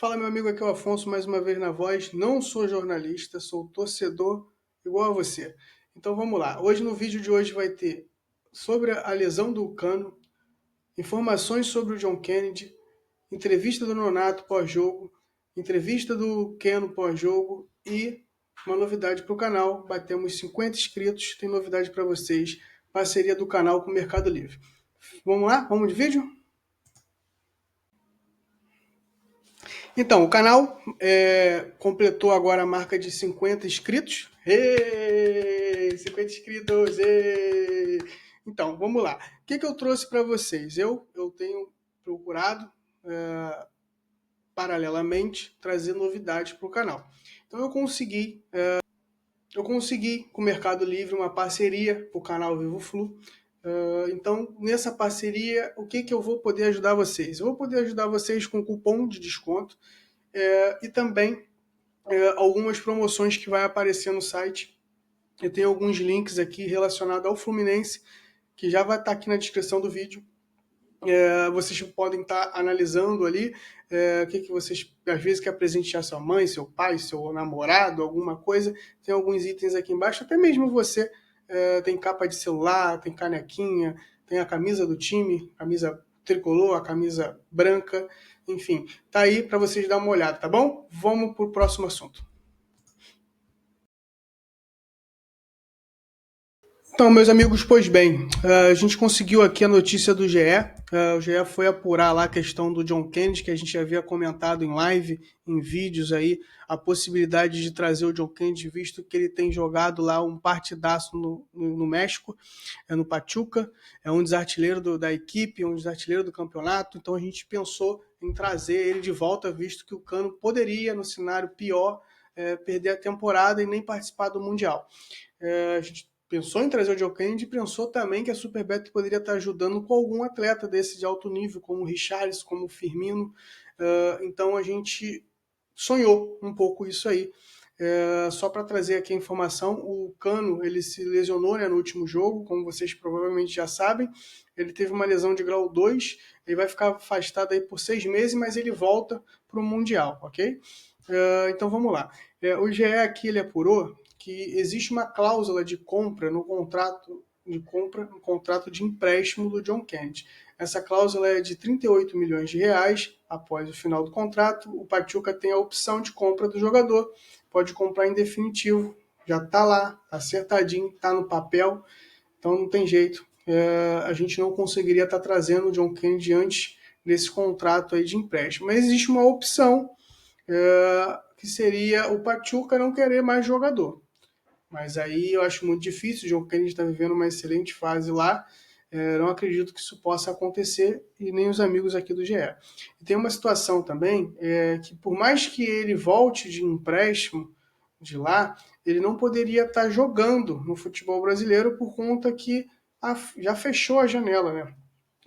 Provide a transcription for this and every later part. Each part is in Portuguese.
Fala, meu amigo, aqui é o Afonso, mais uma vez na voz. Não sou jornalista, sou torcedor igual a você. Então vamos lá. Hoje, no vídeo de hoje, vai ter sobre a lesão do Cano, informações sobre o John Kennedy, entrevista do Nonato pós-jogo, entrevista do Keno pós-jogo e uma novidade para o canal. Batemos 50 inscritos, tem novidade para vocês. Parceria do canal com o Mercado Livre. Vamos lá? Vamos de vídeo? Então, o canal completou agora a marca de 50 inscritos. 50 inscritos! Então, vamos lá. O que eu trouxe para vocês? Eu tenho procurado, paralelamente, trazer novidades para o canal. Então, eu consegui com o Mercado Livre uma parceria para o canal Vivo Flu. Então, nessa parceria, o que eu vou poder ajudar vocês? Eu vou poder ajudar vocês com cupom de desconto e também algumas promoções que vai aparecer no site. Eu tenho alguns links aqui relacionados ao Fluminense, que já vai estar aqui na descrição do vídeo. Vocês podem estar analisando ali o que vocês, às vezes, quer presentear sua mãe, seu pai, seu namorado, alguma coisa. Tem alguns itens aqui embaixo, até mesmo você. Tem capa de celular, tem canequinha, tem a camisa do time, camisa tricolor, a camisa branca, enfim. Tá aí para vocês dar uma olhada, tá bom? Vamos para o próximo assunto. Então, meus amigos, pois bem, a gente conseguiu aqui a notícia do GE. O GE foi apurar lá a questão do John Kennedy, que a gente havia comentado em live, em vídeos aí, a possibilidade de trazer o John Kennedy, visto que ele tem jogado lá um partidaço no México, no Pachuca, é um desartilheiro da equipe, um desartilheiro do campeonato. Então a gente pensou em trazer ele de volta, visto que o Cano poderia, no cenário pior, perder a temporada e nem participar do Mundial. A gente pensou em trazer o John Kennedy e pensou também que a Superbet poderia estar ajudando com algum atleta desse de alto nível, como o Richarlison, como o Firmino. Então a gente sonhou um pouco isso aí. Só para trazer aqui a informação, o Cano ele se lesionou, né, no último jogo, como vocês provavelmente já sabem. Ele teve uma lesão de grau 2, ele vai ficar afastado aí por 6 meses, mas ele volta para o Mundial, ok? Então vamos lá. O GE aqui ele apurou que existe uma cláusula de compra no contrato de empréstimo do John Kennedy. Essa cláusula é de 38 milhões de reais. Após o final do contrato, o Pachuca tem a opção de compra do jogador, pode comprar em definitivo, já está lá, acertadinho, está no papel, então não tem jeito. A gente não conseguiria estar trazendo o John Kennedy antes desse contrato aí de empréstimo. Mas existe uma opção, que seria o Pachuca não querer mais jogador. Mas aí eu acho muito difícil, o John Kennedy está vivendo uma excelente fase lá, não acredito que isso possa acontecer, e nem os amigos aqui do GE. E tem uma situação também, que por mais que ele volte de empréstimo de lá, ele não poderia estar jogando no futebol brasileiro por conta que já fechou a janela, né?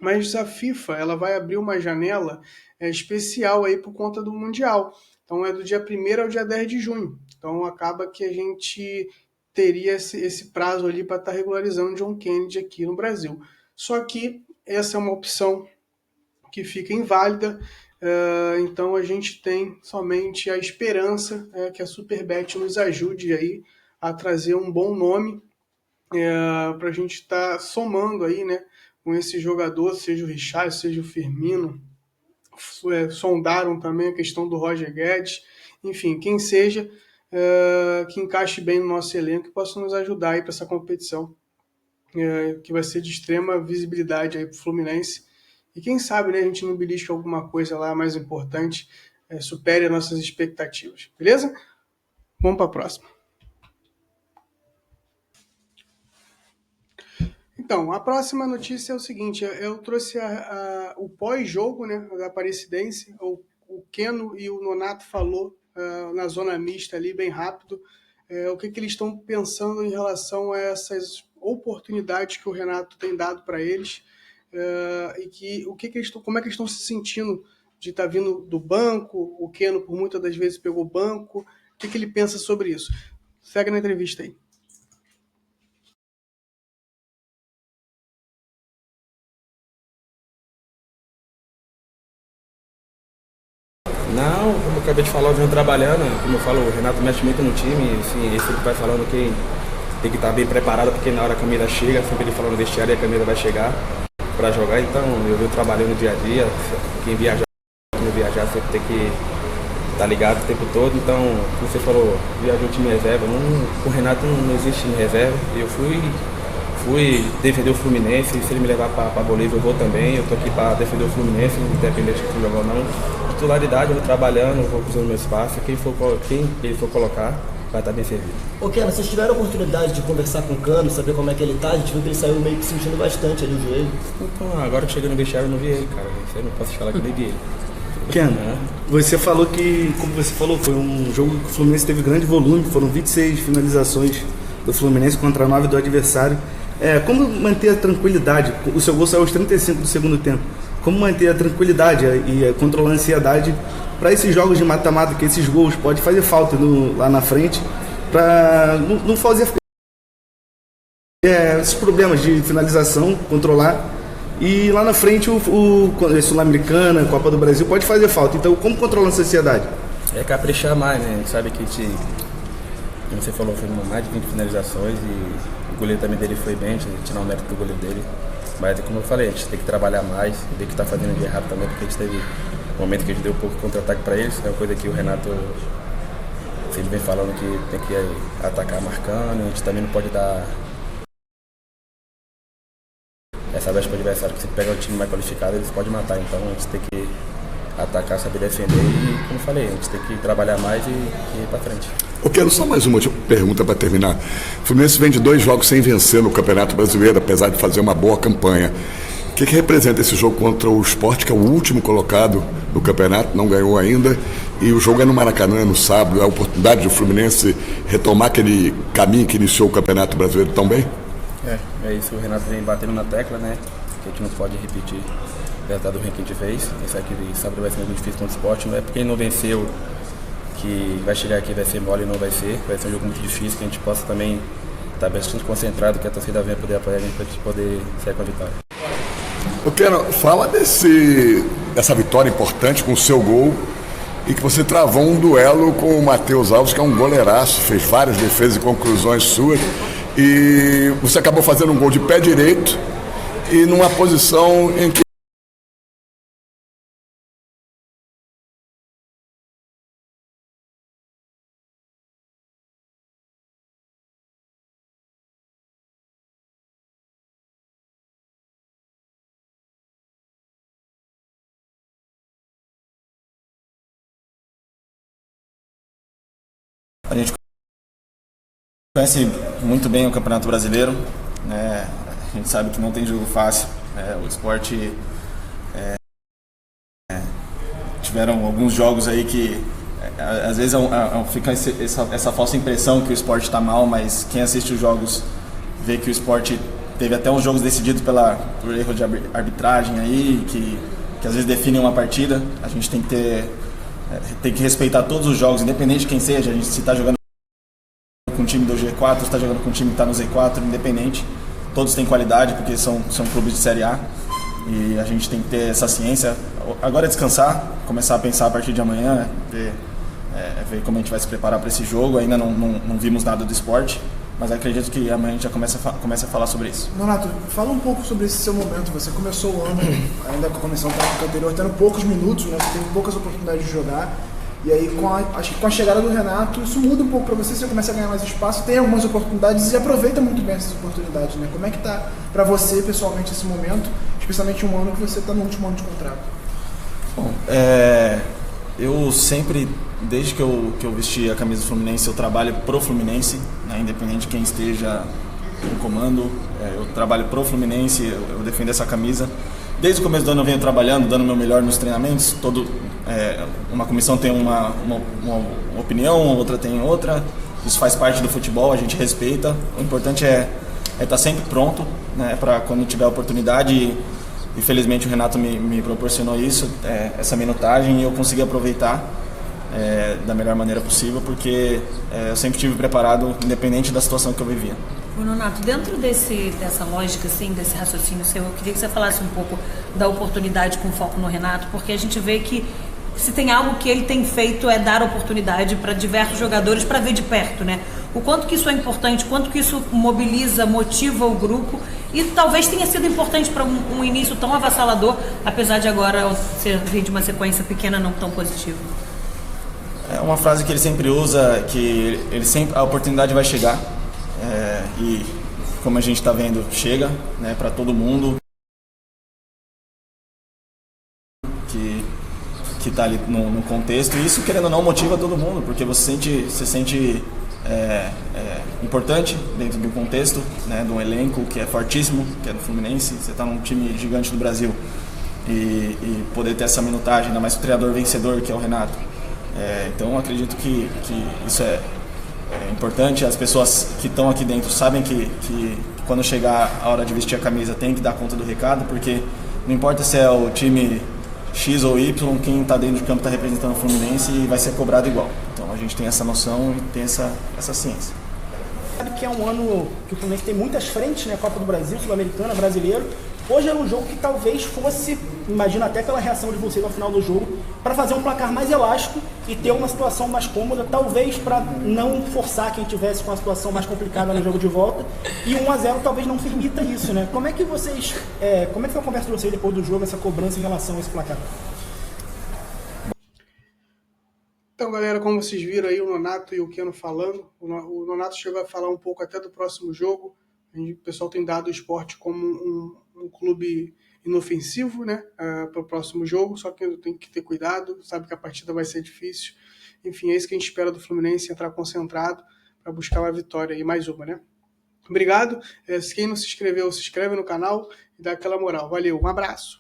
Mas a FIFA ela vai abrir uma janela especial aí por conta do Mundial. Então é do dia 1º ao dia 10 de junho. Então acaba que a gente teria esse prazo ali para estar regularizando John Kennedy aqui no Brasil. Só que essa é uma opção que fica inválida, então a gente tem somente a esperança que a Superbet nos ajude aí a trazer um bom nome para a gente estar somando aí, né, com esse jogador, seja o Richard, seja o Firmino. Sondaram também a questão do Roger Guedes, enfim, quem seja que encaixe bem no nosso elenco e possa nos ajudar aí para essa competição, que vai ser de extrema visibilidade aí para o Fluminense. E quem sabe, né, a gente não belisca alguma coisa lá mais importante, supere as nossas expectativas. Beleza? Vamos para a próxima. Então, a próxima notícia é o seguinte, eu trouxe o pós-jogo, né, da Aparecidense, o Keno e o Nonato falou na zona mista ali, bem rápido, o que eles estão pensando em relação a essas oportunidades que o Renato tem dado para eles, e como é que eles estão se sentindo de estar vindo do banco, o Keno por muitas das vezes pegou banco, o que ele pensa sobre isso? Segue na entrevista aí. Não, como eu acabei de falar, eu venho trabalhando, como eu falo, o Renato mexe muito no time, assim, ele sempre vai falando que tem que estar bem preparado, porque na hora a Camila chega, sempre ele falando no vestiário e a Camila vai chegar para jogar, então eu venho trabalhando dia a dia, quem viajar sempre tem que estar ligado o tempo todo, então, como você falou, viajou o time reserva, com o Renato não existe time reserva, eu fui defender o Fluminense, se ele me levar para Bolívia eu vou também, eu tô aqui para defender o Fluminense, independente de jogar ou não. Titularidade, eu vou trabalhando, eu vou usando meu espaço, quem ele for colocar vai estar bem servido. Ô Keno, vocês tiveram a oportunidade de conversar com o Cano, saber como é que ele tá? A gente viu que ele saiu meio que sentindo bastante ali o joelho. Então, agora que cheguei no vestiário eu não vi ele, cara, isso aí não posso falar que eu nem vi ele. Keno, você falou que, como você falou, foi um jogo que o Fluminense teve grande volume, foram 26 finalizações do Fluminense contra 9 do adversário. Como manter a tranquilidade? O seu gol saiu aos 35 do segundo tempo. Como manter a tranquilidade e controlar a ansiedade para esses jogos de mata-mata, que esses gols podem fazer falta lá na frente, para não fazer esses problemas de finalização, controlar. E lá na frente o Sul-Americana, Copa do Brasil pode fazer falta. Então, como controlar essa ansiedade? É caprichar mais, né? A gente sabe que como você falou, foi mais de 20 finalizações e o goleiro também dele foi bem, a gente tirar o mérito do goleiro dele. Mas como eu falei, a gente tem que trabalhar mais, tem que estar fazendo de errado também, porque a gente teve um momento que a gente deu um pouco de contra-ataque para eles, é uma coisa que o Renato ele vem falando que tem que atacar marcando, a gente também não pode dar essa vez para o adversário, que se pega o time mais qualificado, eles podem matar, então a gente tem que atacar, saber defender e, como eu falei, a gente tem que trabalhar mais e ir para frente. Eu quero só mais uma pergunta para terminar. O Fluminense vem de 2 jogos sem vencer no Campeonato Brasileiro, apesar de fazer uma boa campanha. O que representa esse jogo contra o Sport, que é o último colocado no campeonato, não ganhou ainda, e o jogo é no Maracanã, no sábado, é a oportunidade do Fluminense retomar aquele caminho que iniciou o Campeonato Brasileiro tão bem? É isso, o Renato vem batendo na tecla, né? Que a gente não pode repetir o resultado ruim que a gente fez. Isso aqui sábado vai ser muito difícil contra o Sport, não é porque ele não venceu que vai chegar aqui, vai ser mole, não vai ser um jogo muito difícil, que a gente possa também estar bastante concentrado, que a torcida venha poder apoiar a gente para a gente poder sair com a vitória. Eu quero falar dessa vitória importante com o seu gol e que você travou um duelo com o Matheus Alves, que é um goleiraço, fez várias defesas e conclusões suas, e você acabou fazendo um gol de pé direito e numa posição em que a gente conhece muito bem o Campeonato Brasileiro, né? A gente sabe que não tem jogo fácil, né? O Sport tiveram alguns jogos aí que às vezes fica essa falsa impressão que o Sport está mal, mas quem assiste os jogos vê que o Sport teve até uns jogos decididos por erro de arbitragem aí, que às vezes definem uma partida. A gente tem que respeitar todos os jogos, independente de quem seja. A gente, se está jogando com o time do G4, se está jogando com o time que está no Z4, independente, todos têm qualidade, porque são clubes de Série A, e a gente tem que ter essa ciência. Agora é descansar, começar a pensar a partir de amanhã, ver como a gente vai se preparar para esse jogo. Ainda não vimos nada do Sport, mas acredito que amanhã a gente já comece a falar sobre isso. Donato, fala um pouco sobre esse seu momento. Você começou o ano, ainda com a comissão técnica anterior, tendo poucos minutos, né? Você teve poucas oportunidades de jogar. E aí, acho que com a chegada do Renato, isso muda um pouco para você. Você começa a ganhar mais espaço, tem algumas oportunidades e aproveita muito bem essas oportunidades, né? Como é que tá para você, pessoalmente, esse momento, especialmente um ano que você está no último ano de contrato? Bom, eu sempre, desde que eu vesti a camisa do Fluminense, eu trabalho pro Fluminense, né? Independente de quem esteja no comando, eu trabalho pro Fluminense, eu defendo essa camisa. Desde o começo do ano eu venho trabalhando, dando o meu melhor nos treinamentos. Uma comissão tem uma opinião, outra tem outra. Isso faz parte do futebol, a gente respeita. O importante é estar sempre pronto, né, para quando tiver a oportunidade. E felizmente o Renato me proporcionou isso, essa minutagem, e eu consegui aproveitar da melhor maneira possível, porque eu sempre estive preparado, independente da situação que eu vivia. Nonato, dentro dessa lógica, assim, desse raciocínio seu, eu queria que você falasse um pouco da oportunidade com foco no Renato, porque a gente vê que se tem algo que ele tem feito é dar oportunidade para diversos jogadores para ver de perto, né? O quanto que isso é importante, quanto que isso mobiliza, motiva o grupo e talvez tenha sido importante para um início tão avassalador, apesar de agora vir de uma sequência pequena não tão positiva. É uma frase que ele sempre usa, que a oportunidade vai chegar, e como a gente está vendo, chega, né, para todo mundo que está ali no contexto, e isso, querendo ou não, motiva todo mundo, porque você se sente importante dentro do contexto, né, de um elenco que é fortíssimo, que é do Fluminense. Você está num time gigante do Brasil e poder ter essa minutagem, ainda mais com o treinador vencedor, que é o Renato. Então, acredito que isso é importante. As pessoas que estão aqui dentro sabem que quando chegar a hora de vestir a camisa tem que dar conta do recado, porque não importa se é o time X ou Y, quem está dentro de campo está representando o Fluminense e vai ser cobrado igual. Então a gente tem essa noção e tem essa ciência. Sabe que é um ano que o Fluminense tem muitas frentes, né? Copa do Brasil, Sul-Americana, Brasileiro. Hoje era um jogo que talvez fosse, imagino até pela reação de vocês ao final do jogo, para fazer um placar mais elástico e ter uma situação mais cômoda, talvez para não forçar quem tivesse com uma situação mais complicada no jogo de volta. E 1-0 talvez não permita isso, né? Como é que como é que foi a conversa de vocês depois do jogo, essa cobrança em relação a esse placar? Então, galera, como vocês viram aí o Nonato e o Keno falando, o Nonato chegou a falar um pouco até do próximo jogo. O pessoal tem dado o esporte como um clube inofensivo, né, para o próximo jogo, só que tem que ter cuidado, sabe que a partida vai ser difícil. Enfim, é isso que a gente espera do Fluminense, entrar concentrado para buscar uma vitória e mais uma, né? Obrigado. Quem não se inscreveu, se inscreve no canal e dá aquela moral. Valeu, um abraço.